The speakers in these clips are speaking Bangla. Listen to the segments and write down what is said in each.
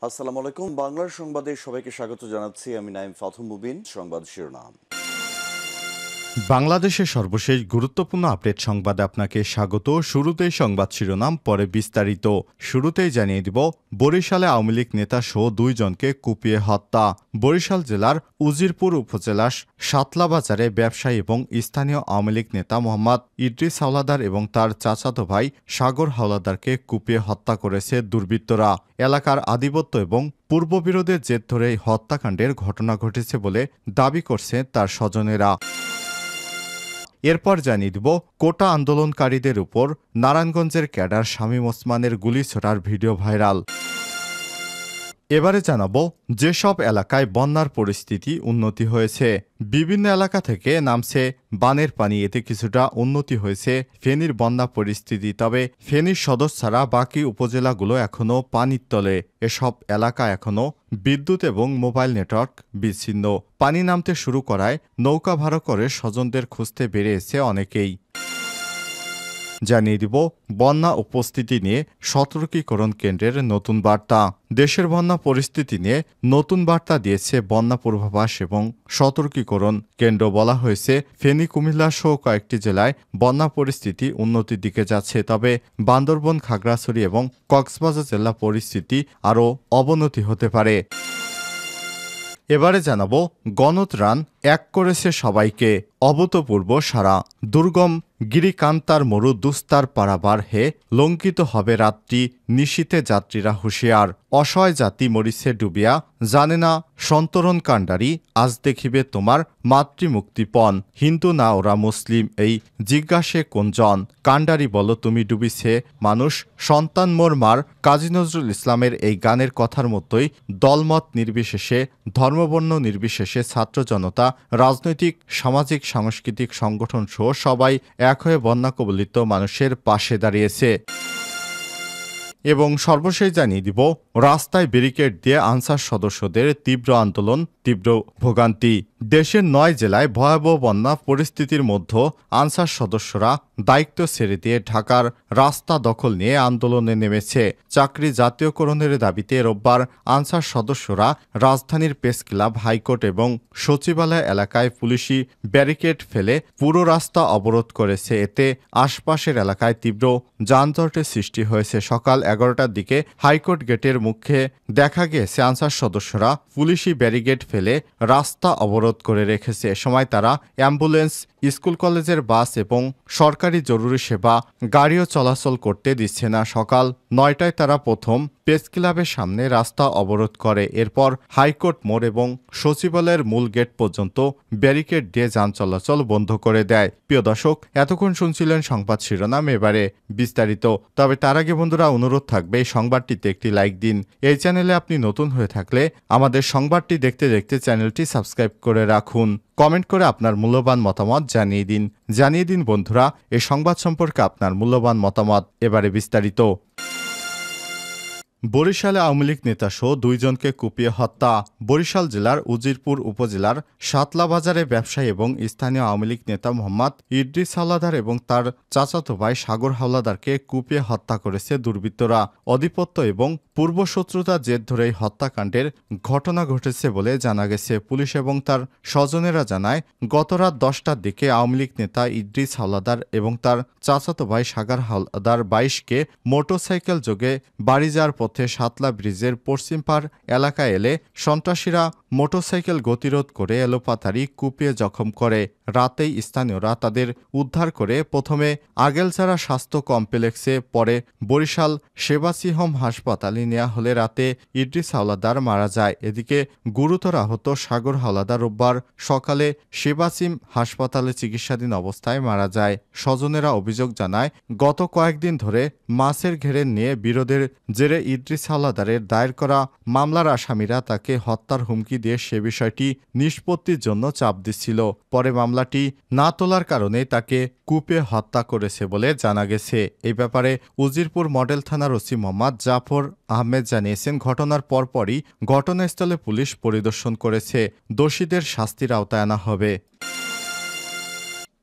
আসসালামু আলাইকুম। বাংলার সংবাদে সবাইকে স্বাগত জানাচ্ছি। আমি নাইম ফাথুম মুবিন। সংবাদ শিরোনাম। বাংলাদেশের সর্বশেষ গুরুত্বপূর্ণ আপডেট সংবাদে আপনাকে স্বাগত। শুরুতেই সংবাদ শিরোনাম, পরে বিস্তারিত। শুরুতেই জানিয়ে দিব, বরিশালে আওয়ামী লীগ নেতা সহ 2 জনকে কুপিয়ে হত্যা। বরিশাল জেলার উজিরপুর উপজেলার সাতলাবাজারে ব্যবসায়ী এবং স্থানীয় আওয়ামী লীগ নেতা মোহাম্মদ ইদ্রিস হাওলাদার এবং তার চাচাতো ভাই সাগর হাওলাদারকে কুপিয়ে হত্যা করেছে দুর্বৃত্তরা। এলাকার আধিপত্য এবং পূর্ববিরোধের জের ধরে এই হত্যাকাণ্ডের ঘটনা ঘটেছে বলে দাবি করছে তার স্বজনেরা। এরপর জানিয়ে দিব, কোটা আন্দোলনকারীদের উপর নারায়ণগঞ্জের ক্যাডার শামীম ওসমানের গুলি ছোড়ার ভিডিও ভাইরাল। এবারে জানাবো, যেসব এলাকায় বন্যার পরিস্থিতি উন্নতি হয়েছে। বিভিন্ন এলাকা থেকে নামছে বানের পানি, এতে কিছুটা উন্নতি হয়েছে ফেনীর বন্যা পরিস্থিতি। তবে ফেনীর সদর ছাড়া বাকি উপজেলাগুলো এখনও পানির তলে। এসব এলাকা এখনও বিদ্যুৎ এবং মোবাইল নেটওয়ার্ক বিচ্ছিন্ন। পানি নামতে শুরু করায় নৌকা ভাড়া করে স্বজনদের খুঁজতে বেরিয়েছে অনেকেই। জানিয়ে দিব, বন্যা উপস্থিতি নিয়ে সতর্কীকরণ কেন্দ্রের নতুন বার্তা। দেশের বন্যা পরিস্থিতি নিয়ে নতুন বার্তা দিয়েছে বন্যা পূর্বাভাস এবং সতর্কীকরণ কেন্দ্র। বলা হয়েছে, ফেনী, কুমিল্লা সহ কয়েকটি জেলায় বন্যা পরিস্থিতি উন্নতির দিকে যাচ্ছে। তবে বান্দরবন, খাগড়াছড়ি এবং কক্সবাজার জেলা পরিস্থিতি আরও অবনতি হতে পারে। এবারে জানাবো, গণত্রাণ এক করেছে সবাইকে, অভূতপূর্ব সারা। দুর্গম গিরিকান্তার মরু দুস্তার পারাবার হে, লঙ্কিত হবে রাত্রি, নিশীতে যাত্রীরা হুঁশিয়ার। অসহায় জাতি মরিছে ডুবিয়া, জানে না সন্তরণ কাণ্ডারি, আজ দেখিবে তোমার মাতৃমুক্তিপণ। হিন্দু না ওরা মুসলিম, এই জিজ্ঞাসে কোনজন? কাণ্ডারি বলো তুমি ডুবিছে মানুষ, সন্তান মোর মার। কাজী নজরুল ইসলামের এই গানের কথার মতোই দলমত নির্বিশেষে, ধর্মবর্ণ নির্বিশেষে ছাত্র জনতা, রাজনৈতিক, সামাজিক, সাংস্কৃতিক সংগঠন সহ সবাই এক হয়ে বন্যা কবলিত মানুষের পাশে দাঁড়িয়েছে। এবং সর্বশেষ জানিয়ে দিব, রাস্তায় ব্যারিকেড দিয়ে আনসার সদস্যদের তীব্র আন্দোলন, তীব্র ভোগান্তি। দেশের 9 জেলায় ভয়াবহ বন্যা পরিস্থিতির মধ্যে আনসার সদস্যরা দায়িত্ব ছেড়ে দিয়ে ঢাকার রাস্তা দখল নিয়ে আন্দোলনে নেমেছে। চাকরি জাতীয়করণের দাবিতে রোববার আনসার সদস্যরা রাজধানীর প্রেস ক্লাব, হাইকোর্ট এবং সচিবালয় এলাকায় পুলিশি ব্যারিকেড ফেলে পুরো রাস্তা অবরোধ করেছে। এতে আশপাশের এলাকায় তীব্র যানজটের সৃষ্টি হয়েছে। সকাল 11টার দিকে হাইকোর্ট গেটের মুখে দেখা গিয়েছে আনসার সদস্যরা পুলিশি ব্যারিকেড ফেলে রাস্তা অবরোধ করে রেখেছে। এ সময় তারা অ্যাম্বুলেন্স, স্কুল কলেজের বাস এবং সরকারি জরুরি সেবা গাড়িও চলাচল করতে দিচ্ছে না। সকাল 9টায় তারা প্রথম প্রেস ক্লাবের সামনে রাস্তা অবরোধ করে। এরপর হাইকোর্ট মোড় এবং সচিবালয়ের মূল গেট পর্যন্ত ব্যারিকেড দিয়ে যান চলাচল বন্ধ করে দেয়। প্রিয় দর্শক, এতক্ষণ শুনছিলেন সংবাদ শিরোনাম, এবারে বিস্তারিত। তবে তার আগে বন্ধুরা, অনুরোধ থাকবে এই সংবাদটিতে একটি লাইক দিন। এই চ্যানেলে আপনি নতুন হয়ে থাকলে আমাদের সংবাদটি দেখতে দেখতে চ্যানেলটি সাবস্ক্রাইব করে রাখুন। কমেন্ট করে আপনার মূল্যবান মতামত জানিয়ে দিন বন্ধুরা এই সংবাদ সম্পর্কে আপনার মূল্যবান মতামত। এবারে বিস্তারিত। বরিশালে আওয়ামী লীগ নেতাসহ 2 জনকে কুপিয়ে হত্যা। বরিশাল জেলার উজিরপুর উপজেলার সাতলাবাজারে ব্যবসায়ী এবং স্থানীয় আওয়ামী লীগ নেতা মোহাম্মদ ইদ্রিস হাওলাদার এবং তার চাচাতো ভাই সাগর হাওলাদারকে কুপিয়ে হত্যা করেছে দুর্বৃত্তরা। আধিপত্য এবং পূর্বশত্রুতার জের ধরে এই হত্যাকাণ্ডের ঘটনা ঘটেছে বলে জানা গেছে। পুলিশ এবং তার স্বজনেরা জানায়, গত রাত 10টার দিকে আওয়ামী লীগ নেতা ইদ্রিস হাওলাদার এবং তার চাচাতো ভাই সাগর হাওলাদার 22কে মোটরসাইকেল যোগে বাড়ি যাওয়ার পথে সাতলা ব্রিজের পশ্চিম পাড় এলাকায় এলে সন্ত্রাসীরা মোটরসাইকেল গতিরোধ করে এলোপাতাড়ি কুপিয়ে জখম করে। রাতেই স্থানীয়রা তাদের উদ্ধার করে প্রথমে আগেলচারা স্বাস্থ্য কমপ্লেক্সে, পরে বরিশাল সেবাসিহম হাসপাতালে নেওয়া হলে রাতে ইদ্রিস হাওলাদার মারা যায়। এদিকে গুরুতর আহত সাগর হাওলাদার রোববার সকালে সেবাসিম হাসপাতালে চিকিৎসাধীন অবস্থায় মারা যায়। স্বজনেরা অভিযোগ জানায়, গত কয়েকদিন ধরে মাছের ঘেরে নিয়ে বিরোধের জেরে ইদ্রিস হাওলাদারের দায়ের করা মামলার আসামিরা তাকে হত্যার হুমকি দিয়ে সে বিষয়টি নিষ্পত্তির জন্য চাপ দিচ্ছিল। পরে মামলাটি না তোলার কারণে তাকে কুপিয়ে হত্যা করেছে বলে জানা গেছে। এই ব্যাপারে উজিরপুর মডেল থানার ওসি মোহাম্মদ জাফর আহমেদ জানিয়েছেন, ঘটনার পরপরই ঘটনাস্থলে পুলিশ পরিদর্শন করেছে। দোষীদের শাস্তির আওতায় আনা হবে।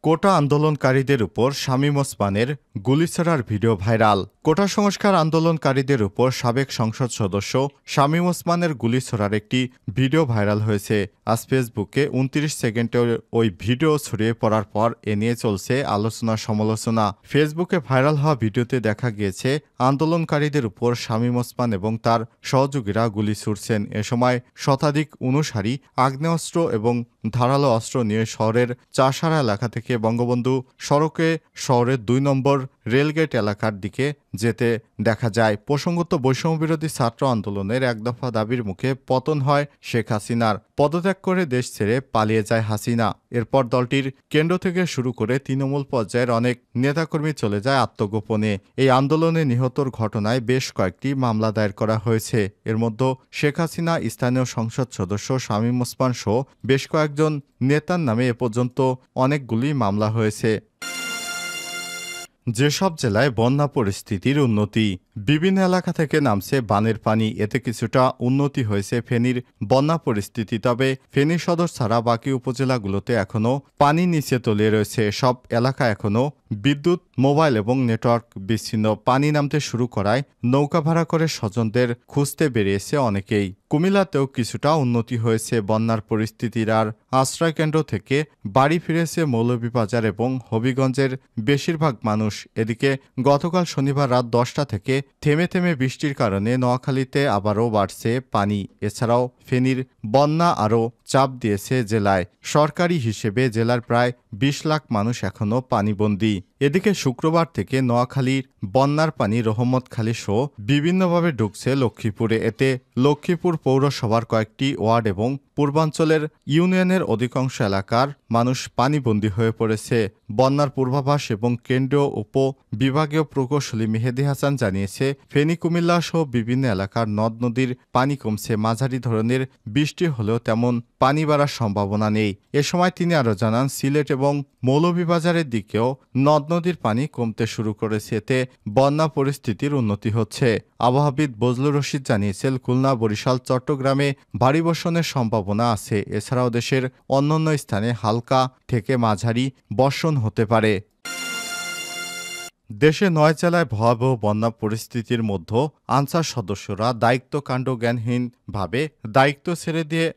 কোটা আন্দোলনকারীদের উপর শামীম ওসমানের গুলি ছোড়ার ভিডিও ভাইরাল। কোটা সংস্কার আন্দোলনকারীদের উপর সাবেক সংসদ সদস্য শামীম ওসমানের গুলি ছোড়ার একটি ভিডিও ভাইরাল হয়েছে। আজ ফেসবুকে ২৯ সেকেন্ডের ওই ভিডিও ছড়িয়ে পড়ার পর এ নিয়ে চলছে আলোচনা সমালোচনা। ফেসবুকে ভাইরাল হওয়া ভিডিওতে দেখা গিয়েছে আন্দোলনকারীদের উপর শামীম ওসমান এবং তার সহযোগীরা গুলি ছুড়ছেন। এ সময় শতাধিক অনুসারী আগ্নেয়াস্ত্র এবং ধারালো অস্ত্র নিয়ে শহরের চাষারা এলাকা থেকে বঙ্গবন্ধু সড়কে শহরের ২ নম্বর রেলগেট এলাকার দিকে যেতে দেখা যায়। প্রসঙ্গত বৈষম্যবিরোধী ছাত্র আন্দোলনের এক দফা দাবির মুখে পতন হয় শেখ হাসিনার। পদত্যাগ করে দেশ ছেড়ে পালিয়ে যায় হাসিনা। এরপর দলটির কেন্দ্র থেকে শুরু করে তৃণমূল পর্যায়ের অনেক নেতাকর্মী চলে যায় আত্মগোপনে। এই আন্দোলনে নিহতর ঘটনায় বেশ কয়েকটি মামলা দায়ের করা হয়েছে। এর মধ্যে শেখ হাসিনা, স্থানীয় সংসদ সদস্য শামীম ওসমান সহ বেশ কয়েকজন নেতার নামে এ পর্যন্ত অনেকগুলি মামলা হয়েছে। যেসব জেলায় বন্যা পরিস্থিতির উন্নতি। বিভিন্ন এলাকা থেকে নামছে বানের পানি, এতে কিছুটা উন্নতি হয়েছে ফেনীর বন্যা পরিস্থিতি। তবে ফেনী সদর ছাড়া বাকি উপজেলাগুলোতে এখনও পানি নিচে তলিয়ে রয়েছে। সব এলাকা এখনও বিদ্যুৎ, মোবাইল এবং নেটওয়ার্ক বিচ্ছিন্ন। পানি নামতে শুরু করায় নৌকা ভাড়া করে স্বজনদের খুঁজতে বেরিয়েছে অনেকেই। কুমিল্লাতেও কিছুটা উন্নতি হয়েছে বন্যার পরিস্থিতির। আর আশ্রয়কেন্দ্র থেকে বাড়ি ফিরেছে মৌলভীবাজার এবং হবিগঞ্জের বেশিরভাগ মানুষ। এদিকে গতকাল শনিবার রাত ১০টা থেকে থেমে থেমে বৃষ্টির কারণে নোয়াখালীতে আবারও বাড়ছে পানি। এছাড়াও ফেনীর বন্যা আরও চাপ দিয়েছে জেলায়। সরকারি হিসেবে জেলার প্রায় ২০ লাখ মানুষ এখনও পানিবন্দী। এদিকে শুক্রবার থেকে নোয়াখালীর বন্যার পানি রহমতখালী সহ বিভিন্নভাবে ঢুকছে লক্ষ্মীপুরে। এতে লক্ষ্মীপুর পৌরসভার কয়েকটি ওয়ার্ড এবং পূর্বাঞ্চলের ইউনিয়নের অধিকাংশ এলাকার মানুষ পানিবন্দী হয়ে পড়েছে। বন্যার পূর্বাভাস এবং কেন্দ্রীয় উপ বিভাগীয় প্রকৌশলী মেহেদী হাসান জানিয়েছে, ফেনী, কুমিল্লা সহ বিভিন্ন এলাকার নদ নদীর পানি কমছে। মাঝারি ধরনের বৃষ্টি হলেও তেমন পানি বাড়ার সম্ভাবনা নেই। এ সময় তিনি আরও জানান, সিলেট এবং মৌলভীবাজারের দিকেও নদ নদীর পানি কমতে শুরু করেছে। এতে বন্যা পরিস্থিতির উন্নতি হচ্ছে। আবহাওয়াবিদ বজলুর রশিদ জানিয়েছেন, খুলনা, বরিশাল, চট্টগ্রামে ভারী বর্ষণের সম্ভাবনা আছে। এছাড়াও দেশের অন্যান্য স্থানে হালকা থেকে মাঝারি বর্ষণ হতে পারে। দেশে ৯ জেলায় ভয়াবহ বন্যা পরিস্থিতির মধ্যে আনসার সদস্যরা দায়িত্বকাণ্ডজ্ঞানহীনভাবে দায়িত্ব ছেড়ে দিয়ে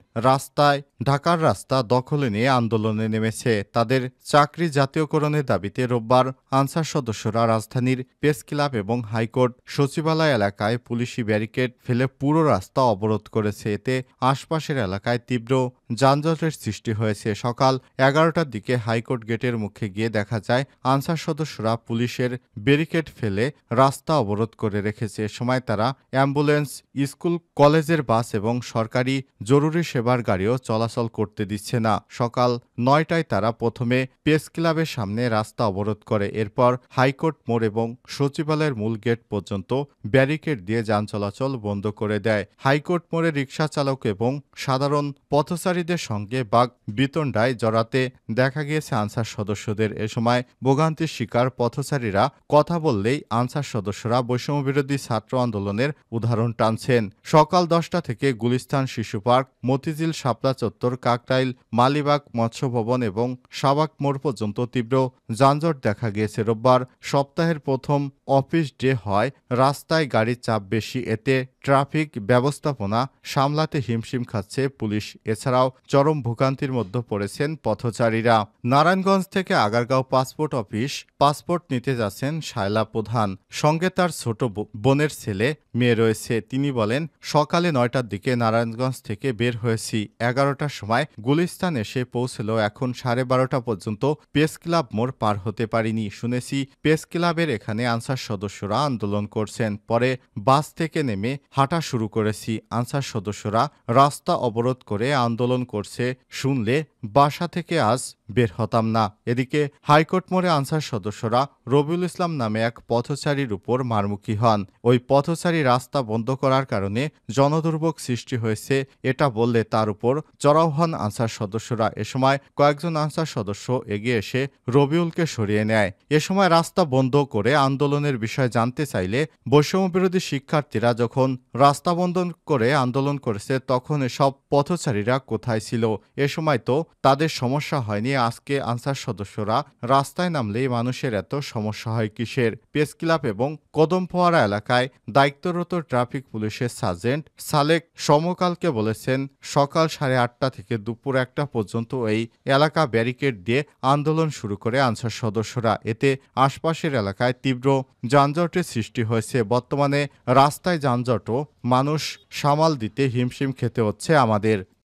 ঢাকার রাস্তা দখলে নিয়ে আন্দোলনে নেমেছে। তাদের চাকরি জাতীয়করণের দাবিতে রোববার আনসার সদস্যরা রাজধানীর প্রেস ক্লাব এবং হাইকোর্ট সচিবালয় এলাকায় পুলিশি ব্যারিকেড ফেলে পুরো রাস্তা অবরোধ করেছে। এতে আশপাশের এলাকায় তীব্র যানজটের সৃষ্টি হয়েছে। সকাল ১১টার দিকে হাইকোর্ট গেটের মুখে গিয়ে দেখা যায় আনসার সদস্যরা পুলিশের ব্যারিকেড ফেলে রাস্তা অবরোধ করে রেখেছে। এ সময় তারা অ্যাম্বুলেন্স, স্কুল, কলেজের বাস এবং সরকারি জরুরি সেবার গাড়িও চলাচল করতে দিচ্ছে না। সকাল ৯টায় তারা প্রথমে প্রেস ক্লাবের সামনে রাস্তা অবরোধ করে। এরপর হাইকোর্ট মোড় এবং সচিবালয়ের মূল গেট পর্যন্ত ব্যারিকেড দিয়ে যান চলাচল বন্ধ করে দেয়। হাইকোর্ট মোড়ে রিকশা চালক এবং সাধারণ পথচারীদের সঙ্গে বাক বিতণ্ডায় জড়াতে দেখা গিয়েছে আনসার সদস্যদের। এ সময় ভোগান্তির শিকার পথচারীরা কথা বললেই আনসার সদস্যরা বৈষম্যবিরোধী ছাত্র আন্দোলনের উদাহরণ টানছেন। সকাল ১০টা থেকে গুলিস্তান শিশু পার্ক, মতিঝিল, শাপলা চত্বর, কাকরাইল, মালিবাগ, মৎস্য ভবন এবং সাবাক মোড় পর্যন্ত তীব্র যানজট দেখা গিয়েছে। রোববার সপ্তাহের প্রথম অফিস ডে হয় রাস্তায় গাড়ির চাপ বেশি। এতে ট্রাফিক ব্যবস্থাপনা সামলাতে হিমশিম খাচ্ছে পুলিশ। এছাড়াও চরম ভোগান্তির মধ্যে পড়েছেন পথচারীরা। নারায়ণগঞ্জ থেকে আগারগাঁও পাসপোর্ট অফিস পাসপোর্ট নিতে যাচ্ছেন শায়লা প্রধান। সঙ্গে তার ছোট বোনের ছেলে মেয়ে রয়েছে। তিনি বলেন, সকালে ৯টার দিকে নারায়ণগঞ্জ থেকে বের হয়েছি। ১১টার সময় গুলিস্তান এসে পৌঁছলেও এখন 12:30 পর্যন্ত প্রেস ক্লাব মোড় পার হতে পারিনি। শুনেছি প্রেস ক্লাবের এখানে আনসার সদস্যরা আন্দোলন করছেন। পরে বাস থেকে নেমে হাঁটা শুরু করেছি। আনসার সদস্যরা রাস্তা অবরোধ করে আন্দোলন করছে শুনলে বাসা থেকে আজ বের হতাম না। এদিকে হাইকোর্ট মোড়ে আনসার সদস্যরা রবিউল ইসলাম নামে এক পথচারীর উপর মারমুখী হন। ওই পথচারী রাস্তা বন্ধ করার কারণে জনদুর্ভোগ সৃষ্টি হয়েছে এটা বললে তার উপর চড়াও হন আনসার সদস্যরা। এ সময় কয়েকজন আনসার সদস্য এগিয়ে এসে রবিউলকে সরিয়ে নেয়। এ সময় রাস্তা বন্ধ করে আন্দোলনের বিষয় জানতে চাইলে বৈষম্যবিরোধী শিক্ষার্থীরা যখন রাস্তা বন্ধ করে আন্দোলন করেছে তখন এসব পথচারীরা কোথায় ছিল? এ সময় তো তাদের সমস্যা হয়নি। আজকে আনসার সদস্যরা রাস্তায় নামলেই মানুষের এত সমস্যা হয় কিসের? প্রেস ক্লাব এবং কদমফোয়ারা এলাকায় দায়িত্বরত ট্রাফিক পুলিশের সার্জেন্ট সালেক সমকালকে বলেছেন, সকাল 8:30 থেকে দুপুর 1টা পর্যন্ত এই এলাকা ব্যারিকেড দিয়ে আন্দোলন শুরু করে আনসার সদস্যরা। এতে আশপাশের এলাকায় তীব্র যানজটের সৃষ্টি হয়েছে। বর্তমানে রাস্তায় যানজটও মানুষ সামাল দিতে হিমশিম খেতে হচ্ছে আমাদের।